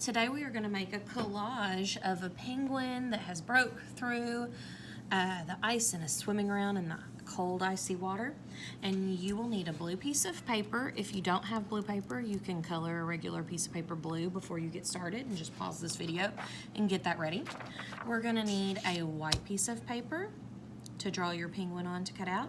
Today we are going to make a collage of a penguin that has broke through the ice and is swimming around in the cold icy water. And you will need a blue piece of paper. If you don't have blue paper, you can color a regular piece of paper blue before you get started and just pause this video and get that ready. We're going to need a white piece of paper to draw your penguin on to cut out,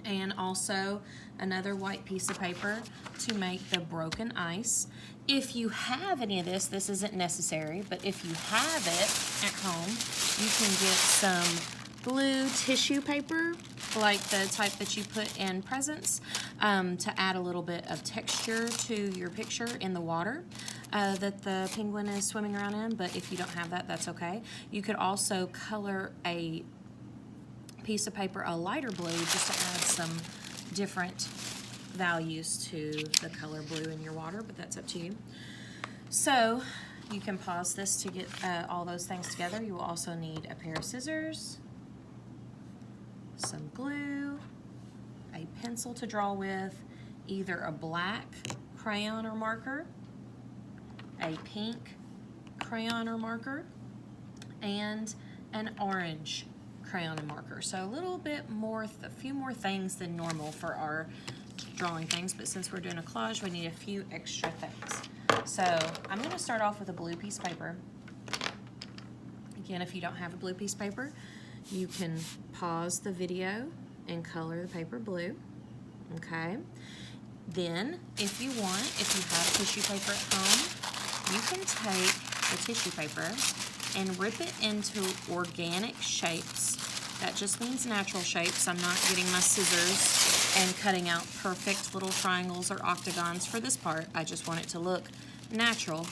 and also another white piece of paper to make the broken ice. If you have any of this, this isn't necessary, but if you have it at home, you can get some blue tissue paper, like the type that you put in presents, to add a little bit of texture to your picture in the water that the penguin is swimming around in. But if you don't have that, that's okay. You could also color a piece of paper a lighter blue just to add some different values to the color blue in your water, but that's up to you. So you can pause this to get all those things together. You will also need a pair of scissors, some glue, a pencil to draw with, either a black crayon or marker, a pink crayon or marker, and an orange crayon and marker. So a little bit more, a few more things than normal for our drawing things, but since we're doing a collage, we need a few extra things. So I'm going to start off with a blue piece of paper. Again, if you don't have a blue piece of paper, you can pause the video and color the paper blue. Okay. Then, if you want, if you have tissue paper at home, you can take the tissue paper and rip it into organic shapes. That just means natural shapes. I'm not getting my scissors and cutting out perfect little triangles or octagons for this part. I just want it to look natural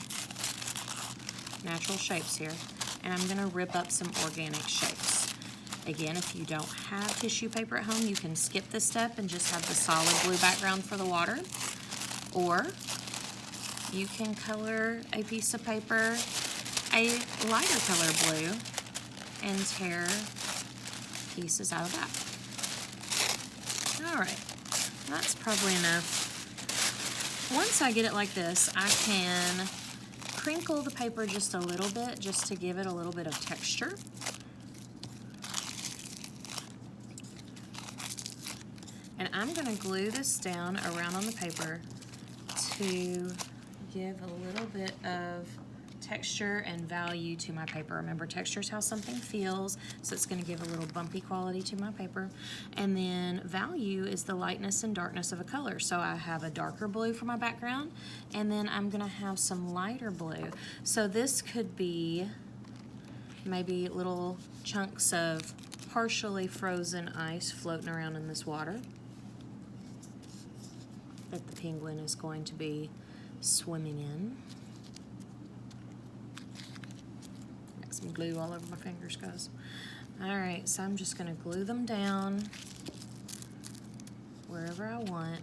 shapes here. And I'm gonna rip up some organic shapes. Again, if you don't have tissue paper at home, you can skip this step and just have the solid blue background for the water. Or you can color a piece of paper a lighter color blue and tear pieces out of that. All right, that's probably enough. Once I get it like this, I can crinkle the paper just a little bit, just to give it a little bit of texture. And I'm gonna glue this down around on the paper to give a little bit of texture and value to my paper. Remember, texture is how something feels, so it's going to give a little bumpy quality to my paper. And then value is the lightness and darkness of a color. So I have a darker blue for my background, and then I'm going to have some lighter blue. So this could be maybe little chunks of partially frozen ice floating around in this water that the penguin is going to be swimming in. Some glue all over my fingers, guys. All right, so I'm just gonna glue them down wherever I want.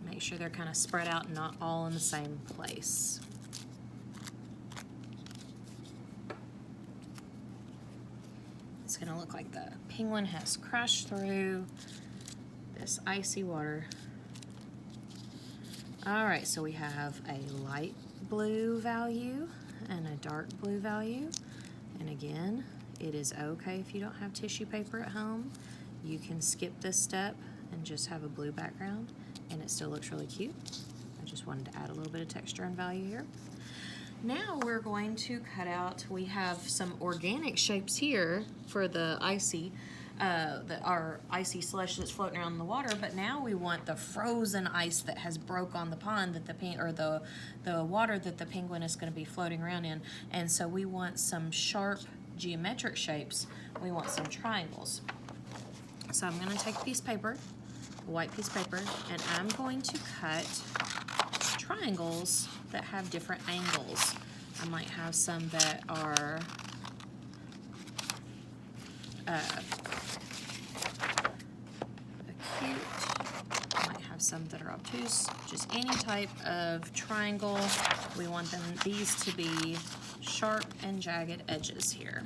Make sure they're kind of spread out and not all in the same place. It's gonna look like the penguin has crashed through this icy water. All right, so we have a light blue value and a dark blue value. And again, it is okay if you don't have tissue paper at home. You can skip this step and just have a blue background, and it still looks really cute. I just wanted to add a little bit of texture and value here. Now we're going to cut out, we have some organic shapes here for the icy, our icy slush that's floating around in the water, but now we want the frozen ice that has broke on the pond that the water that the penguin is going to be floating around in. And so we want some sharp geometric shapes. We want some triangles. So I'm going to take a piece of paper, a white piece of paper, and I'm going to cut triangles that have different angles. I might have some that are acute. I might have some that are obtuse. Just any type of triangle. We want these to be sharp and jagged edges here.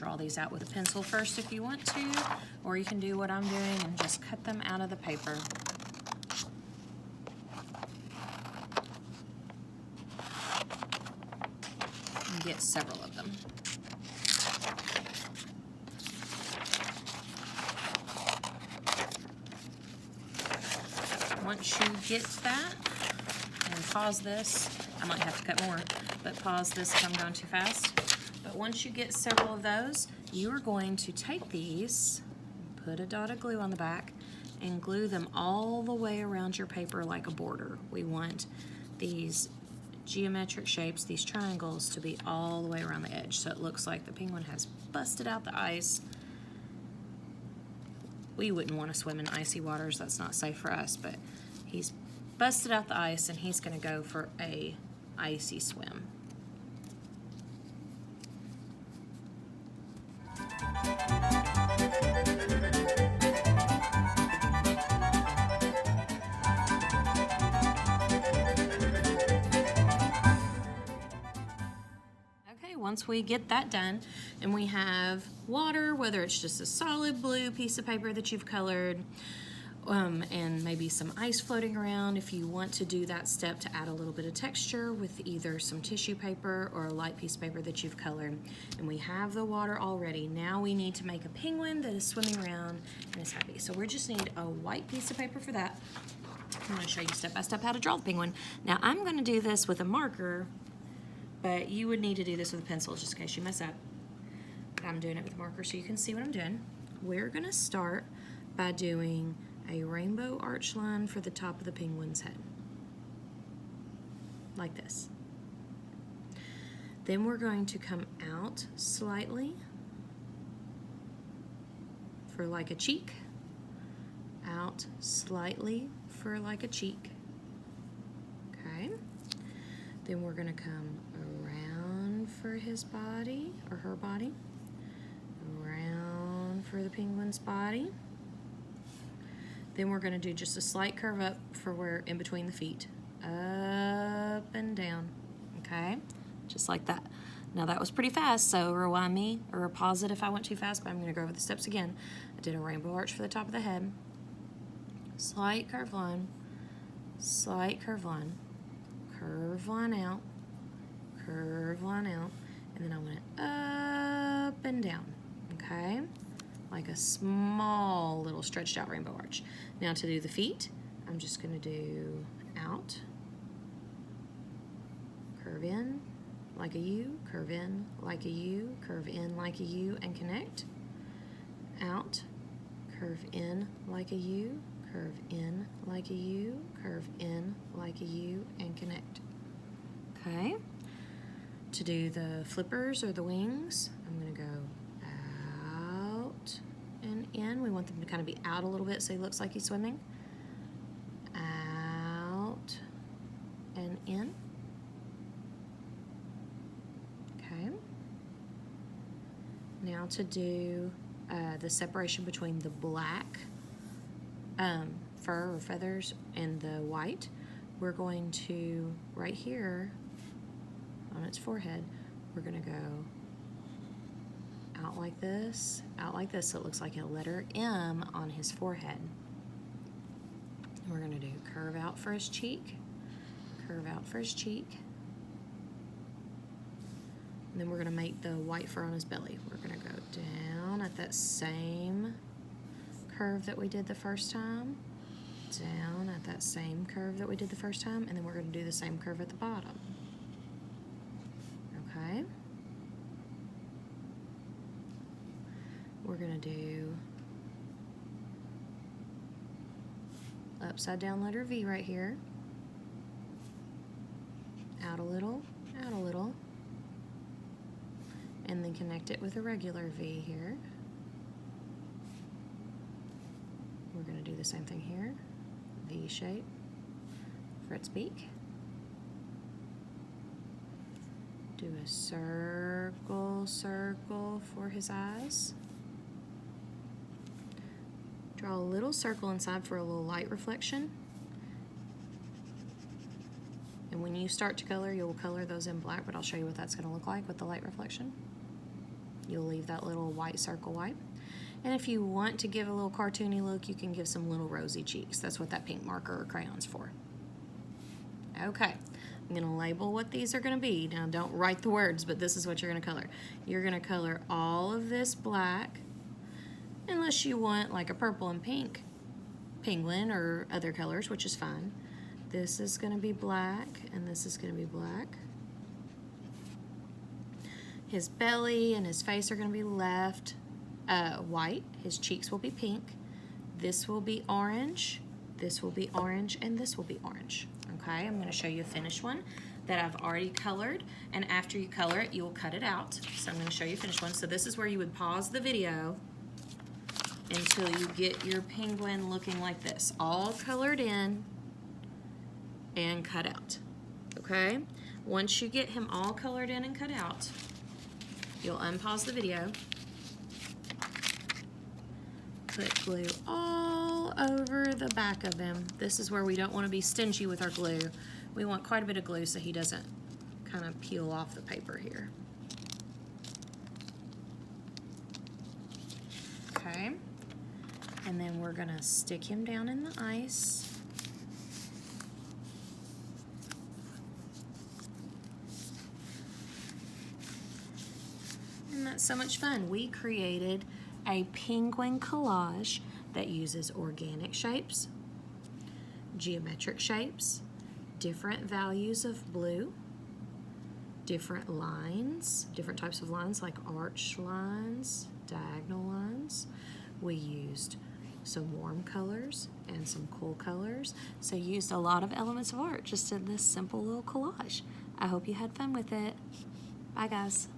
draw these out with a pencil first if you want to, or you can do what I'm doing and just cut them out of the paper. And get several of them. Once you get that, and pause this, I might have to cut more, but pause this if I'm going too fast. But once you get several of those, you are going to take these, put a dot of glue on the back, and glue them all the way around your paper like a border. We want these geometric shapes, these triangles, to be all the way around the edge, so it looks like the penguin has busted out the ice. We wouldn't want to swim in icy waters, that's not safe for us, but he's busted out the ice and he's going to go for a icy swim. Okay, once we get that done and we have water, whether it's just a solid blue piece of paper that you've colored, and maybe some ice floating around, if you want to do that step to add a little bit of texture with either some tissue paper or a light piece of paper that you've colored, and we have the water already. Now we need to make a penguin that is swimming around and is happy. So we just need a white piece of paper for that. I'm going to show you step by step how to draw the penguin. Now I'm going to do this with a marker, but you would need to do this with a pencil just in case you mess up. But I'm doing it with a marker so you can see what I'm doing. We're going to start by doing a rainbow arch line for the top of the penguin's head, like this. Then we're going to come out slightly for like a cheek, out slightly for like a cheek, okay? Then we're gonna come around for his body, or her body, around for the penguin's body. Then we're going to do just a slight curve up for where in between the feet. Up and down, okay? Just like that. Now that was pretty fast, so rewind me or pause it if I went too fast, but I'm going to go over the steps again. I did a rainbow arch for the top of the head. Slight curve line, slight curve line out, curve line out, and then I went up and down, okay? Like a small little stretched out rainbow arch. Now to do the feet, I'm just going to do out, curve in like a U, curve in like a U, curve in like a U, and connect. Out, curve in like a U, curve in like a U, curve in like a U, and connect. Okay? To do the flippers or the wings, I'm going to go and in. We want them to kind of be out a little bit so he looks like he's swimming. Out and in. Okay. Now to do the separation between the black fur or feathers and the white, we're going to, right here on its forehead, we're going to go out like this, so it looks like a letter M on his forehead. And we're going to do curve out for his cheek, curve out for his cheek, and then we're going to make the white fur on his belly. We're going to go down at that same curve that we did the first time, down at that same curve that we did the first time, and then we're going to do the same curve at the bottom. Okay? We're going to do upside down letter V right here, out a little, and then connect it with a regular V here. We're going to do the same thing here, V shape for its beak. Do a circle for his eyes. Draw a little circle inside for a little light reflection. And when you start to color, you'll color those in black, but I'll show you what that's going to look like with the light reflection. You'll leave that little white circle white. And if you want to give a little cartoony look, you can give some little rosy cheeks. That's what that pink marker or crayon's for. Okay, I'm gonna label what these are gonna be. Now don't write the words, but this is what you're gonna color. You're gonna color all of this black, unless you want like a purple and pink penguin or other colors, which is fine. This is gonna be black, and this is gonna be black. His belly and his face are gonna be left white. His cheeks will be pink. This will be orange. This will be orange, and this will be orange. Okay, I'm gonna show you a finished one that I've already colored, and after you color it, you will cut it out. So I'm gonna show you a finished one. So this is where you would pause the video until you get your penguin looking like this, all colored in and cut out, okay? Once you get him all colored in and cut out, you'll unpause the video, put glue all over the back of him. This is where we don't want to be stingy with our glue. We want quite a bit of glue so he doesn't kind of peel off the paper here. Okay, and then we're gonna stick him down in the ice. And that's so much fun. We created a penguin collage that uses organic shapes, geometric shapes, different values of blue, different lines, different types of lines like arch lines, diagonal lines. We used some warm colors and some cool colors. So used a lot of elements of art just in this simple little collage. I hope you had fun with it. Bye guys.